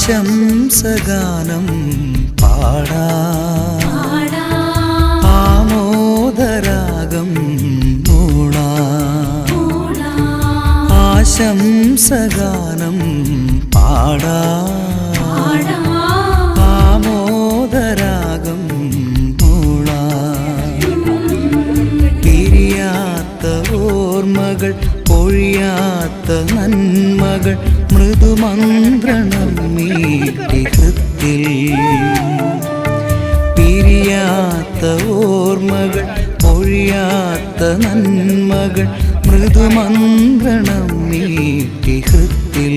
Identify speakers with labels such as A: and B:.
A: ആശംസഗാനം പാടാം, ആമോദരാഗം മൂളാം. ആശംസഗാനം പാടാം, ആമോദരാഗം മൂളാം. പിരിയാത്ത ഓർമ്മകൾ, പൊഴിയാത്ത നന്മകൾ, മൃദുമന്ത്രണം മീട്ടി ഹൃത്തിൽ. പിരിയാത്ത ഓർമ്മകൾ, പൊഴിയാത്ത നന്മകൾ, മൃദുമന്ത്രണം മീട്ടി ഹൃത്തിൽ.